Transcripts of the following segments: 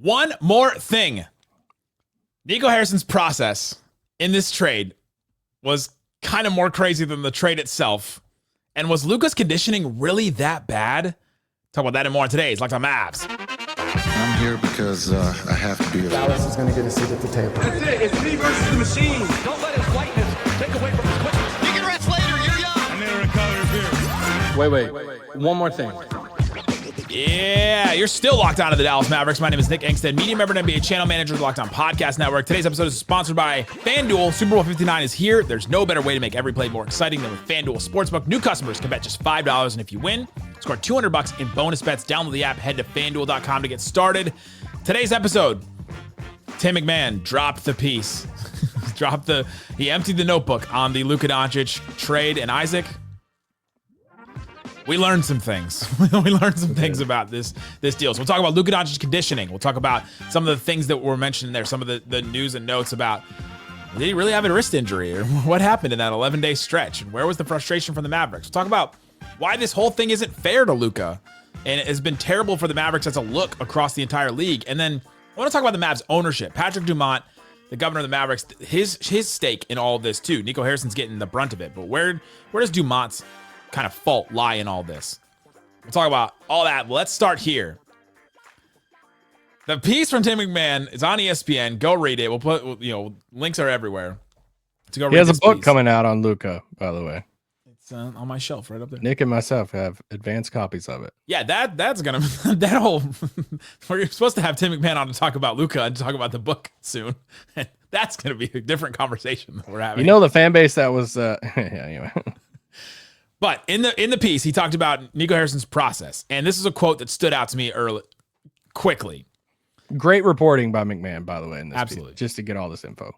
One more thing. Nico Harrison's process in this trade was kind of more crazy than the trade itself. And was Luka's conditioning really that bad? Talk about that and more on today's Locked On Mavs. I'm here because I have to be. Dallas is going to get a seat at the table. That's it. It's me versus the machine. Don't let his lightness take away from his quickness. You can rest later. You're young. I never recovered here. Wait. One more thing. Yeah, you're still locked on to the Dallas Mavericks. My name is Nick Angstadt, media member and NBA channel manager of the Locked On Podcast Network. Today's episode is sponsored by FanDuel. Super Bowl 59 is here. There's no better way to make every play more exciting than with FanDuel Sportsbook. New customers can bet just $5, and if you win, score $200 in bonus bets. Download the app, head to FanDuel.com to get started. Today's episode, Tim McMahon dropped the piece. He emptied the notebook on the Luka Doncic trade, and Isaac, we learned some things. We learned some things about this deal. So we'll talk about Luka Doncic's conditioning. We'll talk about some of the things that were mentioned there, some of the news and notes about, did he really have a wrist injury, or what happened in that 11-day stretch, and where was the frustration from the Mavericks? We'll talk about why this whole thing isn't fair to Luka, and it has been terrible for the Mavericks as a look across the entire league. And then I want to talk about the Mavs ownership. Patrick Dumont, the governor of the Mavericks, his stake in all of this too. Nico Harrison's getting the brunt of it, but where does Dumont's kind of fault lie in all this? We'll talk about all that. Let's start here. The piece from Tim McMahon is on ESPN. Go read it. We'll put, links are everywhere. To go read. He has a book piece coming out on Luka, by the way. It's on my shelf right up there. Nick and myself have advanced copies of it. Yeah, that's gonna that whole we're supposed to have Tim McMahon on to talk about Luka and talk about the book soon. And that's gonna be a different conversation that we're having. The fan base that was anyway. But in the piece, he talked about Nico Harrison's process, and this is a quote that stood out to me quickly. Great reporting by McMahon, by the way, in this Absolutely. piece, just to get all this info.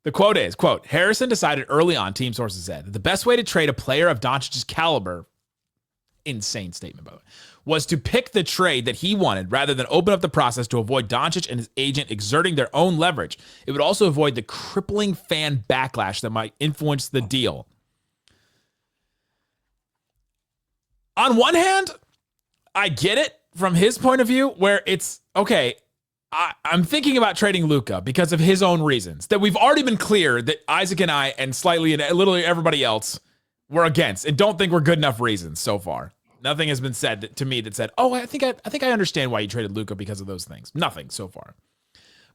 The quote is, quote, Harrison decided early on, team sources said, that the best way to trade a player of Doncic's caliber, insane statement, by the way, was to pick the trade that he wanted rather than open up the process to avoid Doncic and his agent exerting their own leverage. It would also avoid the crippling fan backlash that might influence the deal. On one hand, I get it from his point of view, where it's, okay, I'm thinking about trading Luka because of his own reasons that we've already been clear that Isaac and I and slightly and literally everybody else were against and don't think we're good enough reasons so far. Nothing has been said to me that said, oh, I think I understand why you traded Luka because of those things. Nothing so far.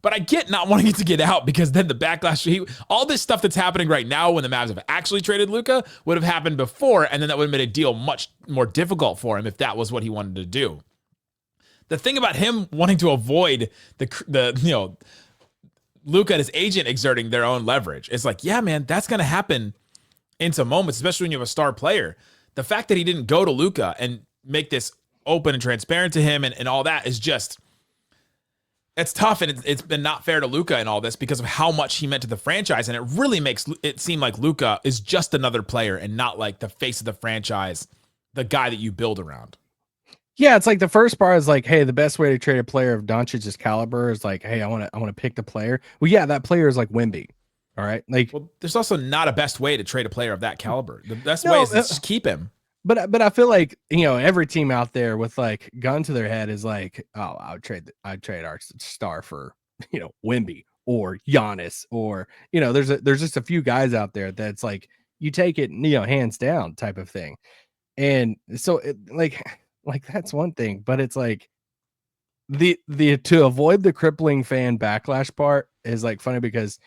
But I get not wanting it to get out because then the backlash, all this stuff that's happening right now when the Mavs have actually traded Luka would have happened before, and then that would have made a deal much more difficult for him if that was what he wanted to do. The thing about him wanting to avoid the Luka and his agent exerting their own leverage, it's like, yeah, man, that's going to happen in some moments, especially when you have a star player. The fact that he didn't go to Luka and make this open and transparent to him and all that is just, it's tough, and it's been not fair to Luka in all this because of how much he meant to the franchise, and it really makes it seem like Luka is just another player and not like the face of the franchise, the guy that you build around. Yeah, it's like the first part is like, hey, the best way to trade a player of Doncic's caliber is like, hey, I want to pick the player. Well, yeah, that player is like Wemby. All right, like, well, there's also not a best way to trade a player of that caliber. The best way is to just keep him. But I feel like, every team out there with like gun to their head is like, oh, I'd trade our star for, Wemby or Giannis, or, there's just a few guys out there that's like, you take it, hands down type of thing. And so like that's one thing, but it's like the to avoid the crippling fan backlash part is like funny because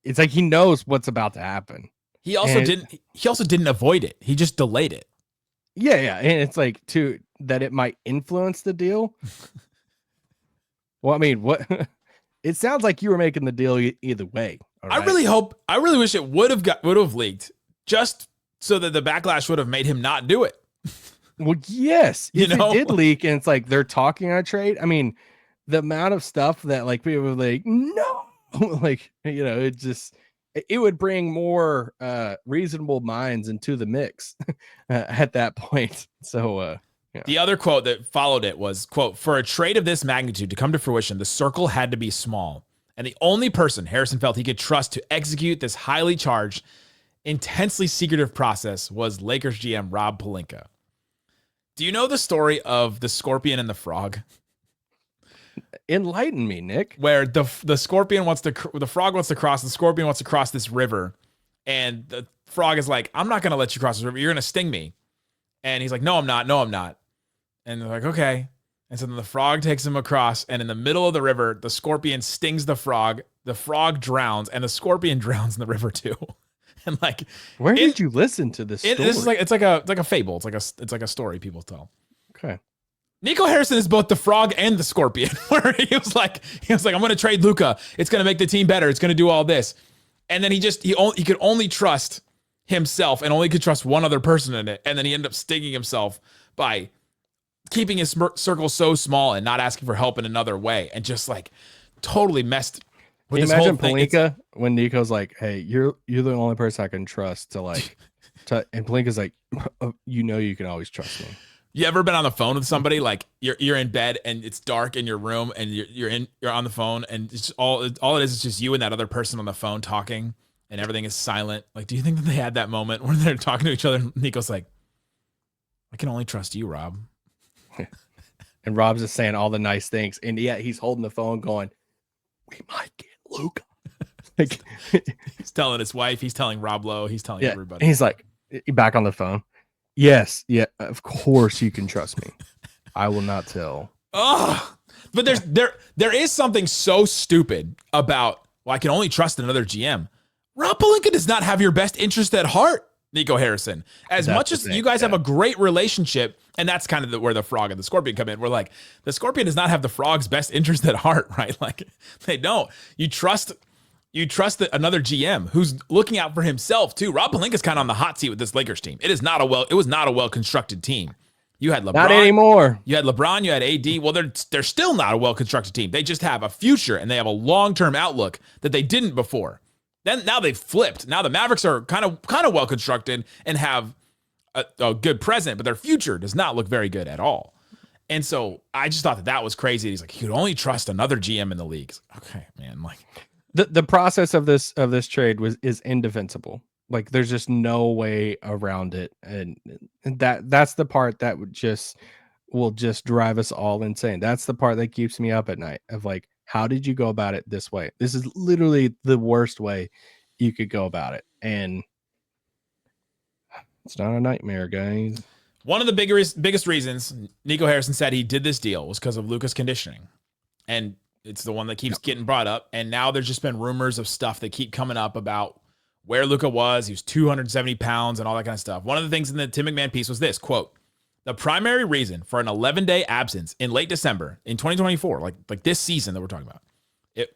it's like he knows what's about to happen. He also didn't avoid it. He just delayed it. Yeah. And it's like that it might influence the deal. Well, I mean, what it sounds like you were making the deal either way. Right? I really wish it would have leaked just so that the backlash would have made him not do it. Well, yes, if it did leak and it's like they're talking on a trade. I mean, the amount of stuff that like people were like, no, like, it just, it would bring more reasonable minds into the mix at that point. So yeah. The other quote that followed it was, quote, for a trade of this magnitude to come to fruition, the circle had to be small. And the only person Harrison felt he could trust to execute this highly charged, intensely secretive process was Lakers GM Rob Pelinka. Do you know the story of the scorpion and the frog? Enlighten me, Nick. Where the frog wants to cross, the scorpion wants to cross this river, and the frog is like, I'm not going to let you cross this river. You're going to sting me. And he's like, no, I'm not. No, I'm not. And they're like, okay. And so then the frog takes him across, and in the middle of the river, the scorpion stings the frog drowns, and the scorpion drowns in the river too. And like, where did you listen to this story? This is it's like a fable. It's like a story people tell. Okay. Nico Harrison is both the frog and the scorpion. Where he was like, I'm going to trade Luka. It's going to make the team better. It's going to do all this. And then he could only trust himself and only could trust one other person in it. And then he ended up stinging himself by keeping his circle so small and not asking for help in another way, and just like totally messed with this whole thing. Palinka when Nico's like, hey, you're the only person I can trust to like, and Palinka's like, you can always trust me. You ever been on the phone with somebody, like you're in bed and it's dark in your room and you're on the phone and it's just all it is just you and that other person on the phone talking and everything is silent. Like, do you think that they had that moment where they're talking to each other and Nico's like, I can only trust you, Rob. And Rob's just saying all the nice things, and yet he's holding the phone going, we might get Luka. Like, he's telling his wife, he's telling Rob Lowe, he's telling everybody. He's like, back on the phone. Yes, yeah, of course you can trust me. I will not tell. Oh, but there is something so stupid about, well, I can only trust another GM. Rob Pelinka does not have your best interest at heart, Nico Harrison. As much as you guys have a great relationship, and that's kind of where the frog and the scorpion come in. We're like, the scorpion does not have the frog's best interest at heart, right? Like, they don't. You trust another GM who's looking out for himself too. Rob Pelinka's kind of on the hot seat with this Lakers team. It was not a well-constructed team. You had LeBron. Not anymore. You had LeBron, you had AD. Well, they're still not a well-constructed team. They just have a future and they have a long-term outlook that they didn't before. Then now they've flipped. Now the Mavericks are kind of well-constructed and have a good present, but their future does not look very good at all. And so I just thought that was crazy. He's like, you could only trust another GM in the league. Okay, man. Like, the process of this trade is indefensible. Like, there's just no way around it, and that's the part that will just drive us all insane. That's the part that keeps me up at night. Of like, how did you go about it this way? This is literally the worst way you could go about it, and it's not a nightmare, guys. One of the biggest reasons Nico Harrison said he did this deal was because of Luka's conditioning, and it's the one that keeps getting brought up. And now there's just been rumors of stuff that keep coming up about where Luka was. He was 270 pounds and all that kind of stuff. One of the things in the Tim McMahon piece was this, quote, the primary reason for an 11-day absence in late December in 2024, like this season that we're talking about, it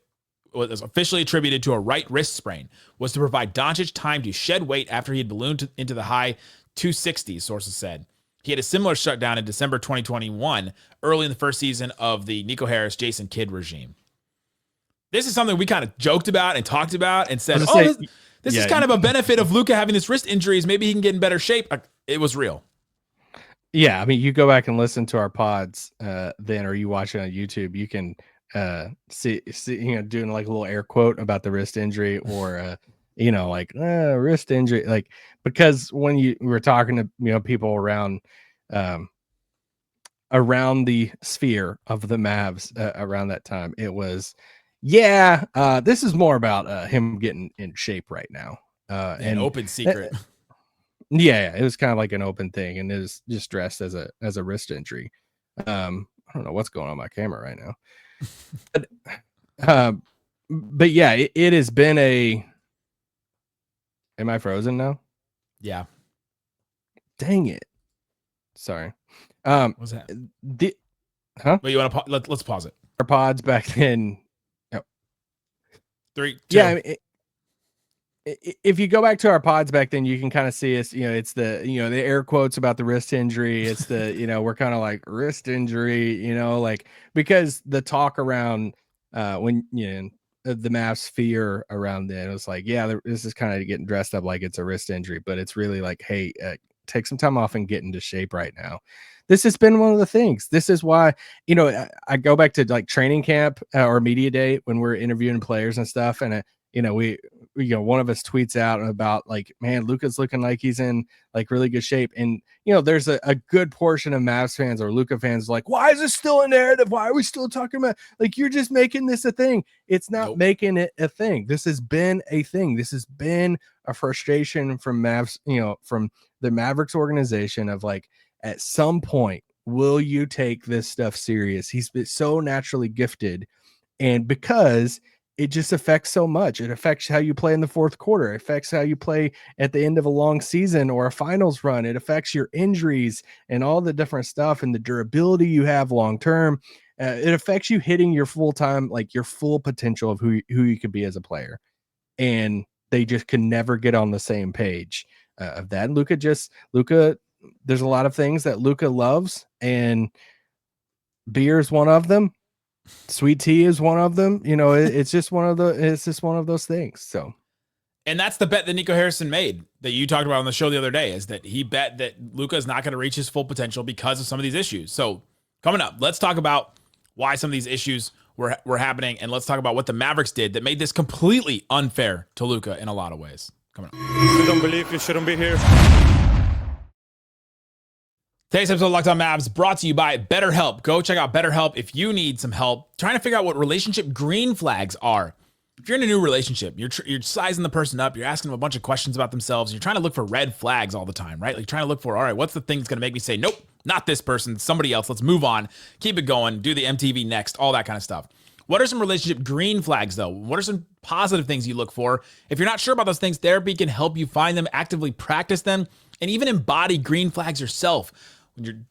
was officially attributed to a right wrist sprain, was to provide Doncic time to shed weight after he had ballooned into the high 260s, sources said. He had a similar shutdown in December 2021, early in the first season of the Nico Harris, Jason Kidd regime. This is something we kind of joked about and talked about and said, this is kind of a benefit of Luka having this wrist injuries. Maybe he can get in better shape. It was real. Yeah, I mean, you go back and listen to our pods then, or you watch it on YouTube, you can see doing like a little air quote about the wrist injury, or like wrist injury, like, because when you were talking to people around the sphere of the Mavs around that time, it was this is more about him getting in shape right now, an open secret. It was kind of like an open thing, and it was just dressed as a wrist injury. I don't know what's going on my camera right now, but yeah, it has been a. Am I frozen now? Yeah. Dang it. Sorry. What was that? Huh? Wait, you want to let's pause it. Our pods back then. 3, 2. Yeah. I mean, if you go back to our pods back then, you can kind of see us, it's the, the air quotes about the wrist injury. It's the, we're kind of like wrist injury, like, because the talk around when, the Mavs sphere around then, it was like, this is kind of getting dressed up like it's a wrist injury, but it's really like, hey, take some time off and get into shape right now. This has been one of the things. This is why, I go back to like training camp or media day when we're interviewing players and stuff. And, one of us tweets out about like, man, Luka's looking like he's in like really good shape. And, there's a good portion of Mavs fans or Luka fans like, why is this still a narrative? Why are we still talking about, like, you're just making this a thing. It's not making it a thing. This has been a thing. This has been a frustration from Mavs, from the Mavericks organization of like, at some point, will you take this stuff serious? He's been so naturally gifted. And because it just affects so much. It affects how you play in the fourth quarter. It affects how you play at the end of a long season or a finals run. It affects your injuries and all the different stuff and the durability you have long term. It affects you hitting your full time, like your full potential of who you could be as a player. And they just can never get on the same page of that. And Luka, there's a lot of things that Luka loves, and beer is one of them. Sweet tea is one of them. It's just one of those things. So, and that's the bet that Nico Harrison made that you talked about on the show the other day, is that he bet that Luka is not going to reach his full potential because of some of these issues. So coming up, let's talk about why some of these issues were happening, and let's talk about what the Mavericks did that made this completely unfair to Luka in a lot of ways. Coming up. You don't believe you shouldn't be here. Today's episode of Locked On Mavs brought to you by BetterHelp. Go check out BetterHelp if you need some help trying to figure out what relationship green flags are. If you're in a new relationship, you're sizing the person up, you're asking them a bunch of questions about themselves, you're trying to look for red flags all the time, right? Like trying to look for, all right, what's the thing that's going to make me say, nope, not this person, somebody else, let's move on, keep it going, do the MTV next, all that kind of stuff. What are some relationship green flags, though? What are some positive things you look for? If you're not sure about those things, therapy can help you find them, actively practice them, and even embody green flags yourself.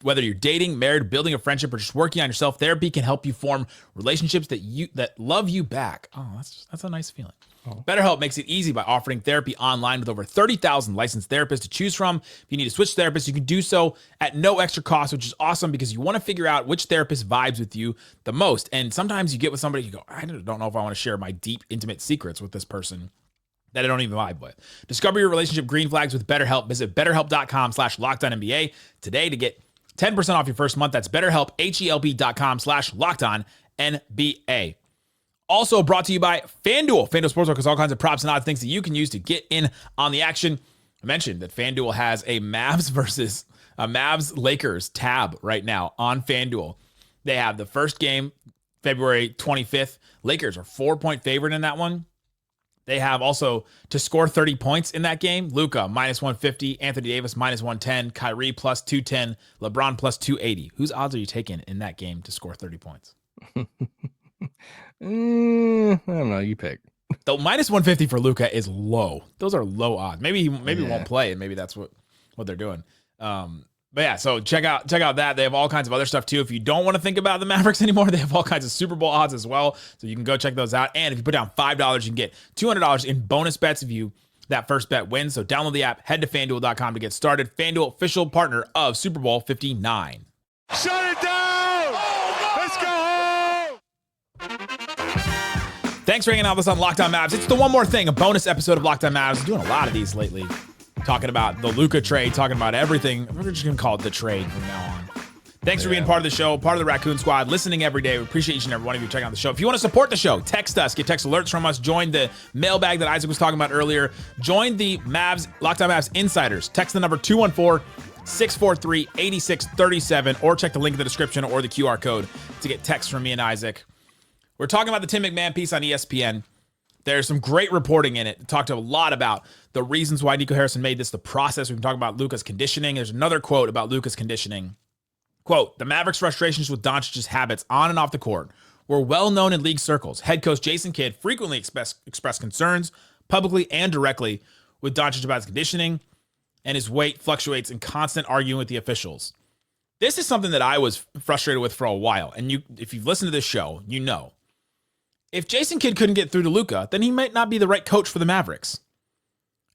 Whether you're dating, married, building a friendship, or just working on yourself, therapy can help you form relationships that love you back. Oh, that's a nice feeling. Oh. BetterHelp makes it easy by offering therapy online with over 30,000 licensed therapists to choose from. If you need to switch therapists, you can do so at no extra cost, which is awesome because you want to figure out which therapist vibes with you the most. And sometimes you get with somebody, you go, I don't know if I want to share my deep, intimate secrets with this person that I don't even vibe with. Discover your relationship green flags with BetterHelp. Visit BetterHelp.com/LockedOnNBA today to get 10% off your first month. That's BetterHelp, HELP.com/LockedOnNBA. Also brought to you by FanDuel. FanDuel Sportsbook has all kinds of props and odd things that you can use to get in on the action. I mentioned that FanDuel has a Mavs versus a Mavs Lakers tab right now on FanDuel. They have the first game, February 25th. Lakers are 4-point favorite in that one. They have also to score 30 points in that game. Luka -150, Anthony Davis -110, Kyrie +210, LeBron +280. Whose odds are you taking in that game to score 30 points? I don't know. You pick. The -150 for Luka is low. Those are low odds. Maybe he won't play, and maybe that's what they're doing. But yeah, so check out that. They have all kinds of other stuff too. If you don't want to think about the Mavericks anymore, they have all kinds of Super Bowl odds as well. So you can go check those out. And if you put down $5, you can get $200 in bonus bets if that first bet wins. So download the app, head to FanDuel.com to get started. FanDuel, official partner of Super Bowl 59. Shut it down! Let's go home! Thanks for hanging out with us on Locked On Mavs. It's the One More Thing, a bonus episode of Locked On Mavs. We're doing a lot of these lately. Talking about the Luka trade, talking about everything. We're just going to call it the trade from now on. Thanks for being part of the show, part of the Raccoon Squad, listening every day. We appreciate each and every one of you checking out the show. If you want to support the show, text us, get text alerts from us, join the mailbag that Isaac was talking about earlier. Join the Mavs, Locked On Mavs Insiders. Text the number 214-643-8637 or check the link in the description or the QR code to get texts from me and Isaac. We're talking about the Tim McMahon piece on ESPN. There's some great reporting in it. It talked a lot about the reasons why Nico Harrison made this, the process. We've been talking about Luka's conditioning. There's another quote about Luka's conditioning. Quote, the Mavericks' frustrations with Doncic's habits on and off the court were well known in league circles. Head coach Jason Kidd frequently expressed concerns publicly and directly with Doncic about his conditioning, and his weight fluctuates in constant arguing with the officials. This is something that I was frustrated with for a while. And if you've listened to this show, you know. If Jason Kidd couldn't get through to Luka, then he might not be the right coach for the Mavericks.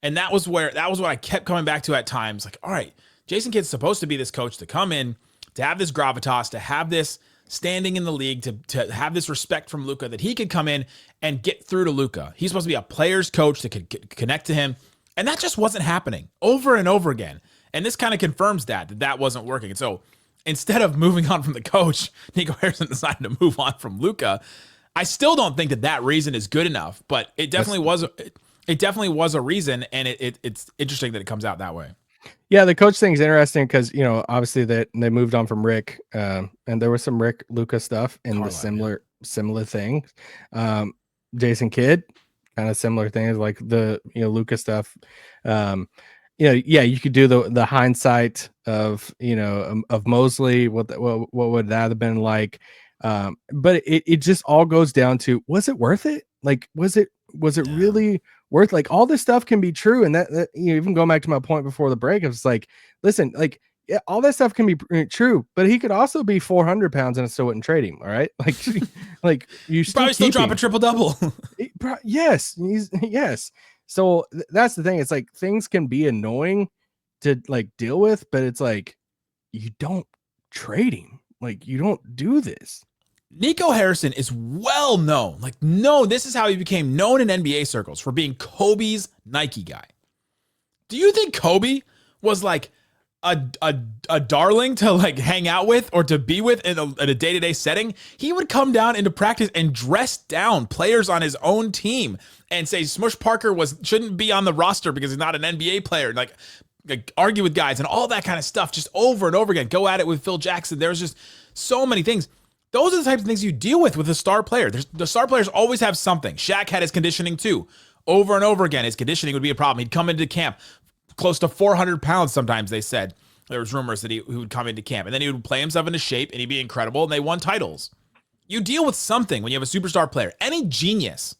And that was what I kept coming back to at times. Like, all right, Jason Kidd's supposed to be this coach to come in, to have this gravitas, to have this standing in the league, to have this respect from Luka, that he could come in and get through to Luka. He's supposed to be a player's coach that could connect to him. And that just wasn't happening over and over again. And this kind of confirms that wasn't working. And so instead of moving on from the coach, Nico Harrison decided to move on from Luka. I still don't think that reason is good enough, but it definitely was. It definitely was a reason, and it's interesting that it comes out that way. Yeah, the coach thing is interesting because obviously they moved on from Rick, and there was some Rick Luka stuff in the similar things. Jason Kidd, kind of similar things like the Luka stuff. You could do the hindsight of of Mosley. What would that have been like? But it just all goes down to, was it worth it? Like, was it really worth, like, all this stuff can be true. And that even going back to my point before the break, it's like, listen, like, yeah, all that stuff can be true, but he could also be 400 pounds and I still wouldn't trade him. All right. Like you probably still drop a triple double. Yes. Yes. So that's the thing. It's like, things can be annoying to like deal with, but it's like, you don't trade him. Like, you don't do this. Nico Harrison is well known. This is how he became known in NBA circles, for being Kobe's Nike guy. Do you think Kobe was like a darling to like hang out with or to be with in a day-to-day setting? He would come down into practice and dress down players on his own team and say Smush Parker shouldn't be on the roster because he's not an NBA player. Like argue with guys and all that kind of stuff, just over and over again. Go at it with Phil Jackson. There's just so many things. Those are the types of things you deal with a star player. The star players always have something. Shaq had his conditioning too. Over and over again, his conditioning would be a problem. He'd come into camp close to 400 pounds sometimes, they said. There was rumors that he would come into camp. And then he would play himself into shape and he'd be incredible. And they won titles. You deal with something when you have a superstar player. Any genius,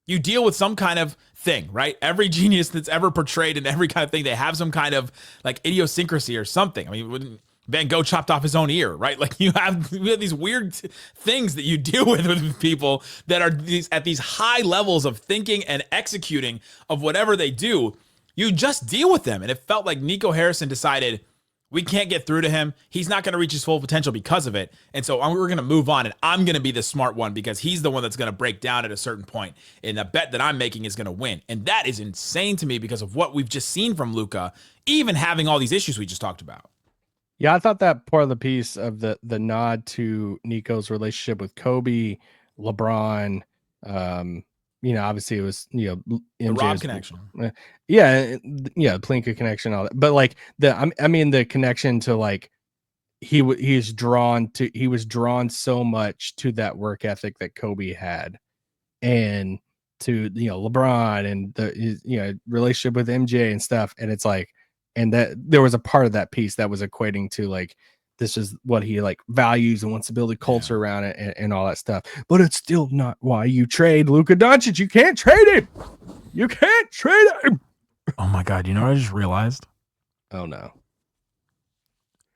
you deal with some kind of thing, right? Every genius that's ever portrayed in every kind of thing, they have some kind of like idiosyncrasy or something. I mean, Van Gogh chopped off his own ear, right? Like we have these weird things that you deal with people that are at these high levels of thinking and executing of whatever they do. You just deal with them. And it felt like Nico Harrison decided, we can't get through to him. He's not going to reach his full potential because of it. And so we're going to move on, and I'm going to be the smart one because he's the one that's going to break down at a certain point. And the bet that I'm making is going to win. And that is insane to me because of what we've just seen from Luka, even having all these issues we just talked about. Yeah, I thought that part of the piece of the nod to Nico's relationship with Kobe, LeBron, obviously it was, the Rob connection. Yeah, Plinka connection, all that. But like the connection to like he was drawn so much to that work ethic that Kobe had, and to LeBron and the relationship with MJ and stuff. And it's like, and that there was a part of that piece that was equating to like, this is what he like values and wants to build a culture around it and all that stuff. But it's still not why you trade Luka Doncic. You can't trade him. You can't trade him. Oh my God. You know what I just realized? Oh no.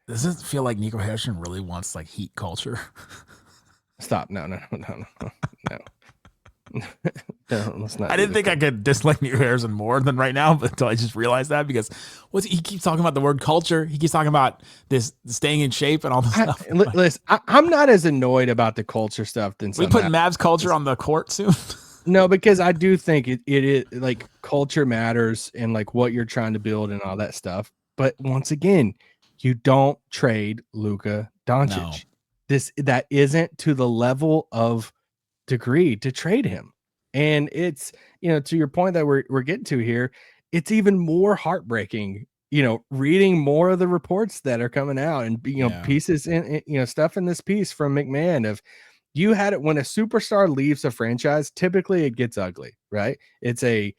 Does it feel like Nico Harrison really wants like heat culture? Stop. No. No, let's not. I didn't think I could dislike Nico Harrison more than right now, but until I just realized that, because he keeps talking about the word culture. He keeps talking about this staying in shape and all this stuff. Listen, I'm not as annoyed about the culture stuff than we put Mavs culture on the court soon. No, because I do think it is like culture matters and like what you're trying to build and all that stuff. But once again, you don't trade Luka Doncic. No. That isn't to the level of degree to trade him. And it's, to your point that we're getting to here, it's even more heartbreaking, reading more of the reports that are coming out and, pieces in, stuff in this piece from McMahon of, you had it when a superstar leaves a franchise, typically it gets ugly, right? It's a,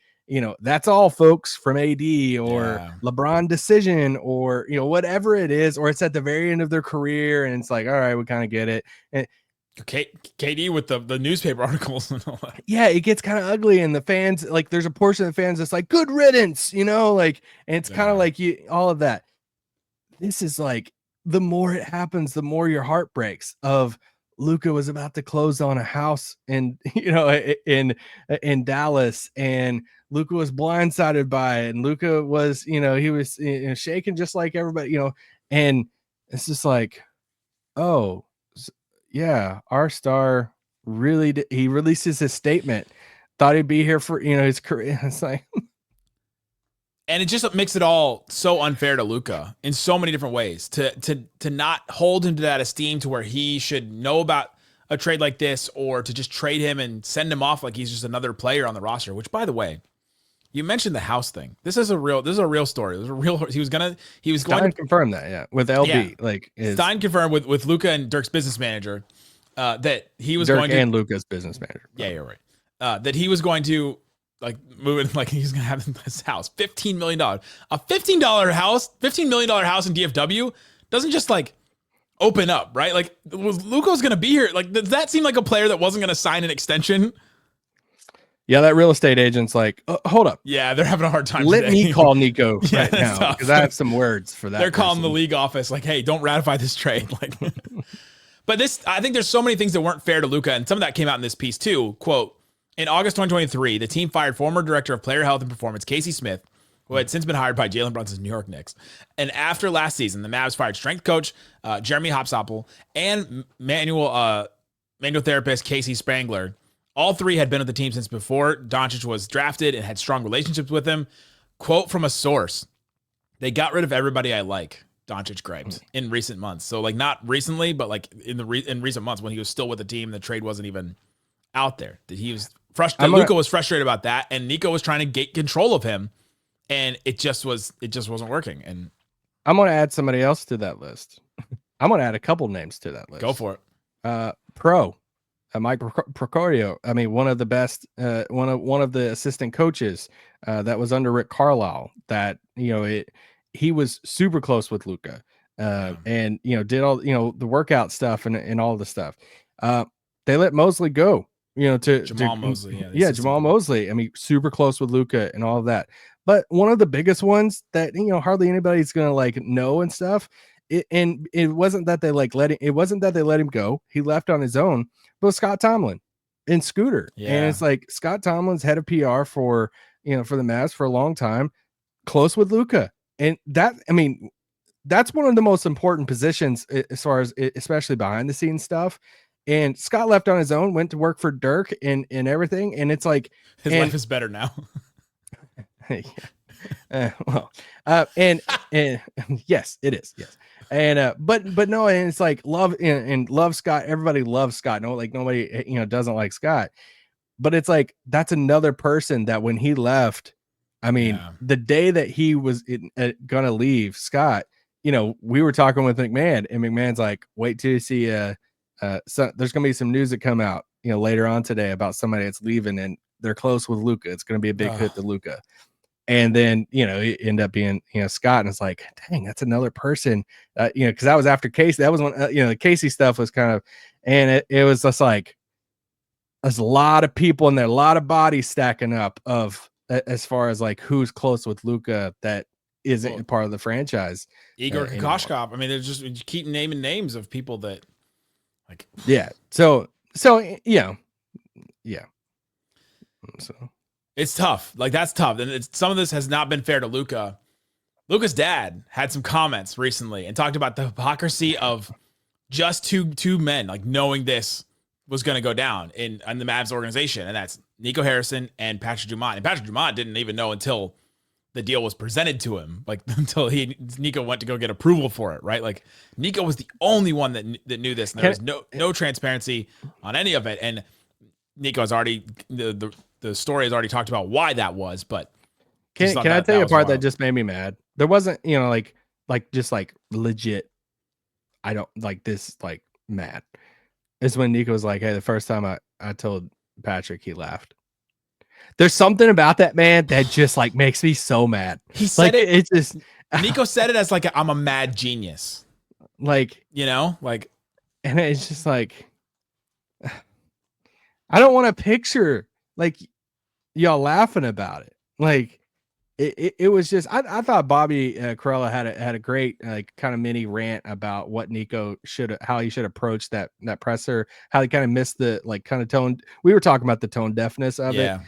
that's all folks from AD or LeBron decision or, whatever it is, or it's at the very end of their career and it's like, all right, we kind of get it. And KD with the newspaper articles and all that. Yeah, it gets kind of ugly, and the fans, like, there's a portion of the fans that's like, good riddance, like, and it's kind of like all of that. This is like, the more it happens, the more your heart breaks. Of Luka was about to close on a house in Dallas, and Luka was blindsided by it, and Luka was, he was shaking just like everybody, and it's just like, oh. Yeah, our star really he releases his statement. Thought he'd be here for his career. It's like, and it just makes it all so unfair to Luka in so many different ways. To not hold him to that esteem to where he should know about a trade like this, or to just trade him and send him off like he's just another player on the roster. Which, by the way, You mentioned the house thing. This is a real story. It was a real. He was going Stein to confirm that, yeah, with LB. Yeah. Like Stein confirmed with Luka and Dirk's business manager that he was Dirk going to, and Luka's business manager. Yeah, you're right. That he was going to like move in, like he's going to have this house, $15 million, a $15 house, $15 million house in DFW doesn't just like open up, right? Like was Luka's going to be here? Like does that seem like a player that wasn't going to sign an extension? Yeah, that real estate agent's like, hold up. Yeah, they're having a hard time. Let today. me call Nico Yeah, right now tough. because I have some words for that. They're calling person. the league office like, hey, don't ratify this trade. Like, but I think there's so many things that weren't fair to Luka, and some of that came out in this piece too. Quote, in August 2023, the team fired former director of player health and performance, Casey Smith, who had since been hired by Jalen Brunson's New York Knicks. And after last season, the Mavs fired strength coach Jeremy Hopsopple and manual therapist Casey Spangler. All three had been with the team since before Doncic was drafted and had strong relationships with him. Quote from a source, they got rid of everybody I like, Doncic griped, in recent months. So like not recently, but like in recent months when he was still with the team, the trade wasn't even out there. That he was frustrated. Luka was frustrated about that, and Nico was trying to get control of him, and it just wasn't working. And I'm going to add somebody else to that list. I'm going to add a couple names to that list. Go for it. Mike Procorio. I mean, one of the best, one of the assistant coaches that was under Rick Carlisle. That he was super close with Luka, and did all the workout stuff and all the stuff. They let Mosley go. Jamal Mosley. Yeah, Jamal Mosley. I mean, super close with Luka and all of that. But one of the biggest ones that hardly anybody's gonna like know and stuff. It wasn't that they let him go. He left on his own. But Scott Tomlin and Scooter. Yeah. And it's like Scott Tomlin's head of PR for the Mavs for a long time, close with Luka. And that's one of the most important positions as far as especially behind the scenes stuff. And Scott left on his own, went to work for Dirk and everything. And it's like his life is better now. And yes, it is. Yes. And but no, and it's like love Scott. Everybody loves Scott. No, like nobody doesn't like Scott. But it's like that's another person that when he left, I mean, the day that he was gonna leave, Scott, we were talking with McMahon, and McMahon's like, wait till you see so there's gonna be some news that come out later on today about somebody that's leaving and they're close with Luka. It's gonna be a big hit to Luka. And then, it ended up being, Scott. And it's like, dang, that's another person, because that was after Casey. That was when, the Casey stuff was kind of, and it was just like, there's a lot of people in there, a lot of bodies stacking up of as far as like who's close with Luka that isn't part of the franchise. Igor Kokoshkov. I mean, there's just, you keep naming names of people that like, yeah. So, yeah. So. It's tough. Like that's tough. And some of this has not been fair to Luka. Luka's dad had some comments recently and talked about the hypocrisy of just two men, like knowing this was going to go down in the Mavs organization. And that's Nico Harrison and Patrick Dumont. And Patrick Dumont didn't even know until the deal was presented to him, like until Nico went to go get approval for it. Right. Like Nico was the only one that knew this. And there was no transparency on any of it. And Nico has already, the story has already talked about why that was, but can I tell you a part that just made me mad? There wasn't, like just like legit. I don't like this, like mad. It's when Nico was like, hey, the first time I told Patrick, he laughed. There's something about that man that just like makes me so mad. He said like, it's just Nico said it as like I'm a mad genius. Like, like, and it's just like, I don't want to picture like y'all laughing about it. Like it was just, I thought Bobby Corella had a great like kind of mini rant about what Nico how he should approach that presser, how he kind of missed the like kind of tone. We were talking about the tone deafness of it,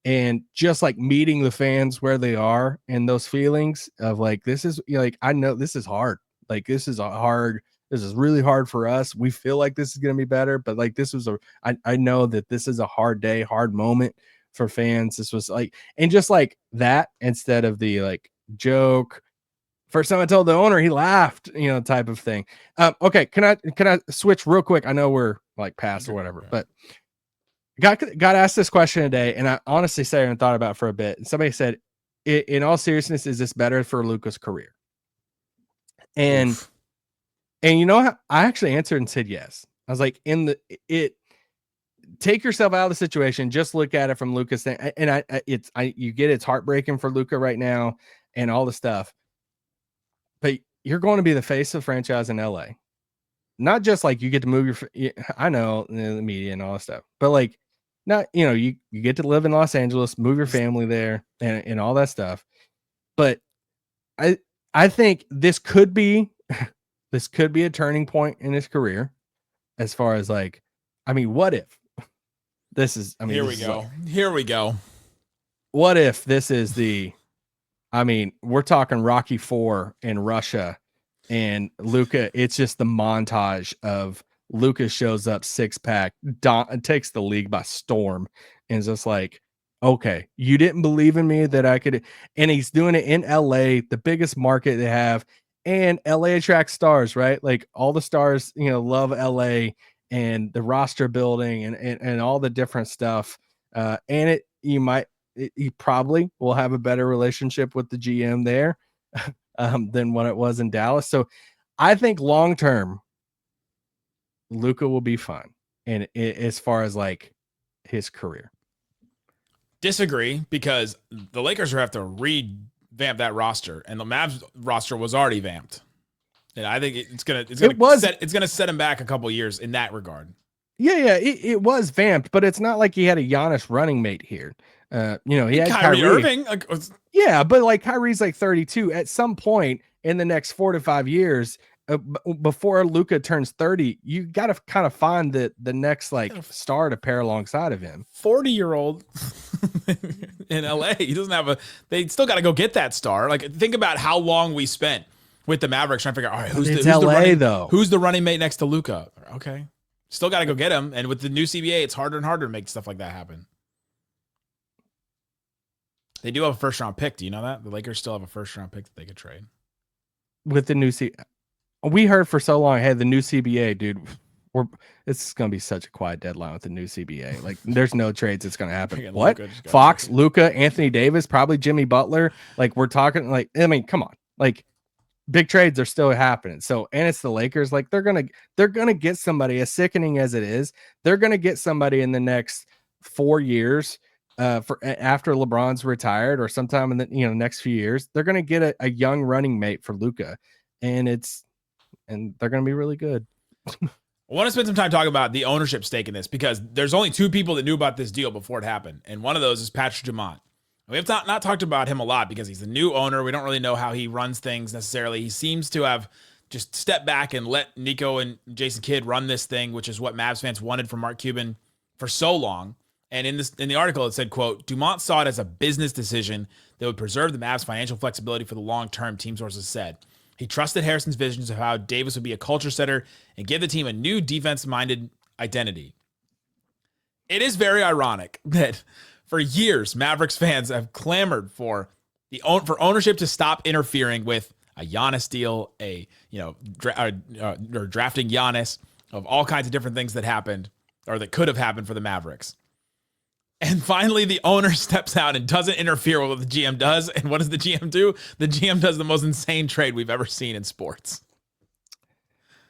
and just like meeting the fans where they are and those feelings of like, this is like, I know this is hard. Like this is really hard for us. We feel like this is going to be better, but like this was I know that this is a hard day, hard moment for fans. This was like, and just like that, instead of the like joke, first time I told the owner, he laughed, type of thing. Okay. Can I switch real quick? I know we're like past or whatever, but got asked this question today, and I honestly sat here and thought about it for a bit. And somebody said, in all seriousness, is this better for Luka's career? And Oof. you know how I actually answered and said yes. I was like, take yourself out of the situation, just look at it from Luka's thing. And you get it's heartbreaking for Luka right now and all the stuff. But you're going to be the face of the franchise in LA. Not just like you get to move I know the media and all that stuff, but like not, you get to live in Los Angeles, move your family there and all that stuff. But I think this could be a turning point in his career as far as like, I mean, what if this is, I mean, Here we go. What if this is we're talking Rocky IV in Russia and Luka, it's just the montage of Luka shows up 6-pack, takes the league by storm, and is just like, okay, you didn't believe in me that I could, and he's doing it in LA, the biggest market they have, and LA attracts stars, right? Like all the stars, love LA and the roster building and all the different stuff. And you probably will have a better relationship with the GM there than what it was in Dallas. So I think long term, Luka will be fun. And as far as like his career. Disagree, because the Lakers have to revamp that roster, and the Mavs roster was already vamped. And I think it's gonna set him back a couple years in that regard. Yeah, it was vamped, but it's not like he had a Giannis running mate here. He had Kyrie Irving. Yeah, but like Kyrie's like 32. At some point in the next 4 to 5 years, before Luka turns 30, you got to kind of find the next like star to pair alongside of him. 40-year-old in LA, he doesn't have they still got to go get that star. Like, think about how long we spent with the Mavericks trying to figure out, all right, who's the running mate next to Luka? Okay, still got to go get him. And with the new CBA, it's harder and harder to make stuff like that happen. They do have a first-round pick. Do you know that? The Lakers still have a first-round pick that they could trade. With the new we heard for so long, hey, the new CBA, dude, it's going to be such a quiet deadline with the new CBA. Like, there's no trades that's going to happen. What? Fox, Luka, Anthony Davis, probably Jimmy Butler. Like, we're talking, like, I mean, come on. Like, big trades are still happening. So, and it's the Lakers. Like, they're gonna get somebody, as sickening as it is, they're going to get somebody in the next 4 years for after LeBron's retired or sometime in the next few years. They're going to get a young running mate for Luka, and they're going to be really good. I want to spend some time talking about the ownership stake in this, because there's only two people that knew about this deal before it happened. And one of those is Patrick Dumont. We have not talked about him a lot because he's the new owner. We don't really know how he runs things necessarily. He seems to have just stepped back and let Nico and Jason Kidd run this thing, which is what Mavs fans wanted from Mark Cuban for so long. And in the article, it said, quote, Dumont saw it as a business decision that would preserve the Mavs' financial flexibility for the long term, team sources said. He trusted Harrison's visions of how Davis would be a culture setter and give the team a new defense-minded identity. It is very ironic that for years, Mavericks fans have clamored for ownership to stop interfering with a Giannis deal, or drafting Giannis, of all kinds of different things that happened or that could have happened for the Mavericks. And finally, the owner steps out and doesn't interfere with what the GM does. And what does the GM do? The GM does the most insane trade we've ever seen in sports.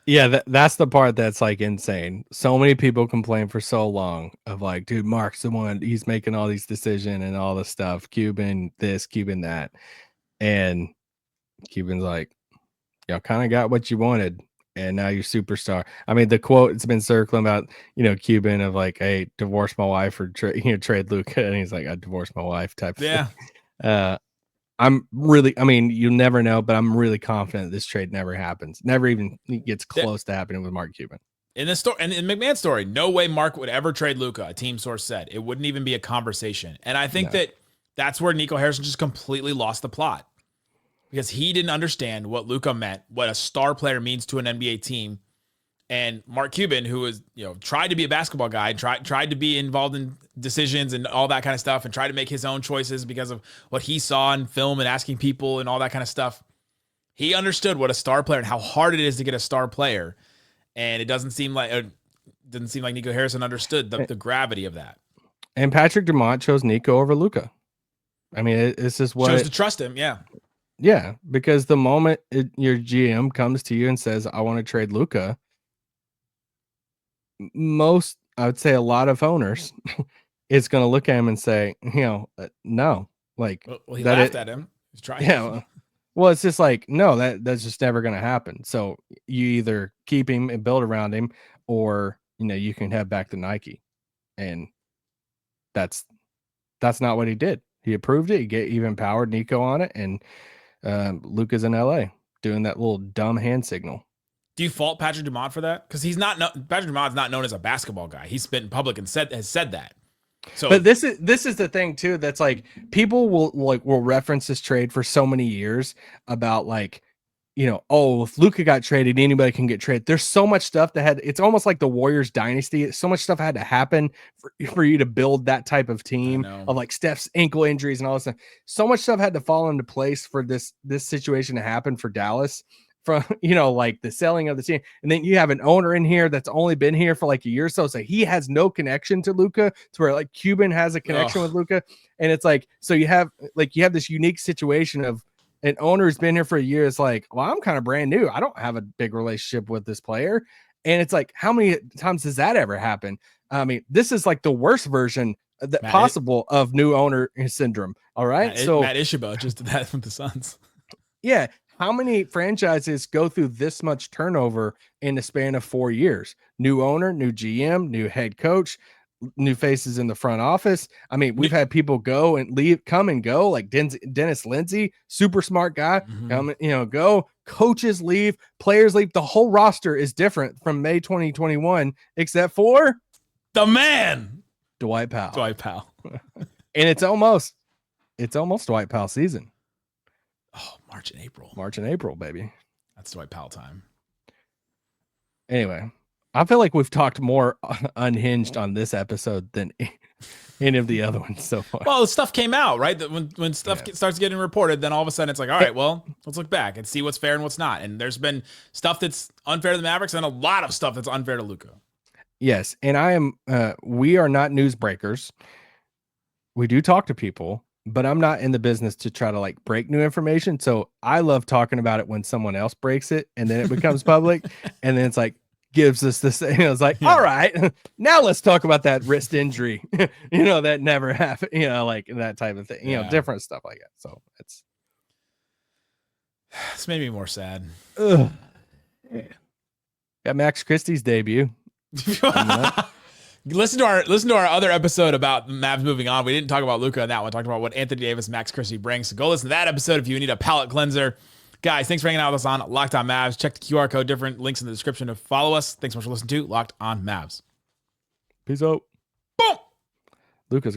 Yeah, that's the part that's like insane. So many people complain for so long of like, dude, Mark's the one, he's making all these decisions and all this stuff. Cuban this, Cuban that. And Cuban's like, kind of got what you wanted. And now you're superstar. I mean, the quote, it's been circling about, Cuban of like, hey, divorce my wife or trade Luka. And he's like, I divorced my wife type of thing. You never know, but I'm really confident this trade never happens. Never even gets close to happening with Mark Cuban. In this story, and in McMahon's story, no way Mark would ever trade Luka, a team source said. It wouldn't even be a conversation. And I think that's where Nico Harrison just completely lost the plot. Because he didn't understand what Luka meant, what a star player means to an NBA team. And Mark Cuban, who was, tried to be a basketball guy, tried to be involved in decisions and all that kind of stuff, and tried to make his own choices because of what he saw in film and asking people and all that kind of stuff. He understood what a star player and how hard it is to get a star player. And it doesn't seem like didn't seem like Nico Harrison understood the gravity of that. And Patrick Dumont chose Nico over Luka. I mean, it's just what Chose to trust him. Yeah. Yeah, because the moment your GM comes to you and says, "I want to trade Luka," I would say a lot of owners is going to look at him and say, no, like Well, he laughed at him. He's trying. Yeah. Well, it's just like, no, that's just never going to happen. So you either keep him and build around him, or you can head back to Nike, and that's not what he did. He approved it. He even empowered Nico on it, and Luka's in LA doing that little dumb hand signal. Do you fault Patrick Dumont for that? Because Patrick Dumont's not known as a basketball guy. He's been in public and has said that. So, but this is the thing too. That's like, people will reference this trade for so many years about like, if Luka got traded, anybody can get traded. There's so much stuff it's almost like the Warriors dynasty. So much stuff had to happen for you to build that type of team of like Steph's ankle injuries and all this stuff. So much stuff had to fall into place for this situation to happen for Dallas, from, like the selling of the team. And then you have an owner in here that's only been here for like a year or so. So he has no connection to Luka, to where like Cuban has a connection with Luka. And it's like, so you have this unique situation of an owner who's been here for a year. It's like, well, I'm kind of brand new. I don't have a big relationship with this player. And it's like, how many times does that ever happen? I mean, this is like the worst version possible of new owner syndrome. All right. Matt Ishbia just did that with the Suns. Yeah. How many franchises go through this much turnover in the span of 4 years? New owner, new GM, new head coach, new faces in the front office. I mean, we've had people go and leave, come and go, like Dennis Lindsey, super smart guy, come, go. Coaches leave, players leave. The whole roster is different from May 2021, except for the man, Dwight Powell. And it's almost Dwight Powell season. Oh, March and April, baby. That's Dwight Powell time. Anyway, I feel like we've talked more unhinged on this episode than any of the other ones so far. Well, stuff came out, right? That when stuff starts getting reported, then all of a sudden it's like, all right, well, let's look back and see what's fair and what's not. And there's been stuff that's unfair to the Mavericks and a lot of stuff that's unfair to Luka. Yes, and we are not news breakers. We do talk to people, but I'm not in the business to try to like break new information. So I love talking about it when someone else breaks it and then it becomes public, and then it's like, gives us this, it's like, all right, now let's talk about that wrist injury, that never happened, like that type of thing, different stuff like that. So it's made me more sad. Ugh. Got Max Christie's debut. Listen to our other episode about the Mavs moving on. We didn't talk about Luka in that one. Talked about what Anthony Davis, Max Christie brings. So go listen to that episode if you need a palate cleanser. Guys, thanks for hanging out with us on Locked On Mavs. Check the QR code, different links in the description to follow us. Thanks so much for listening to Locked On Mavs. Peace out. Boom. Luka's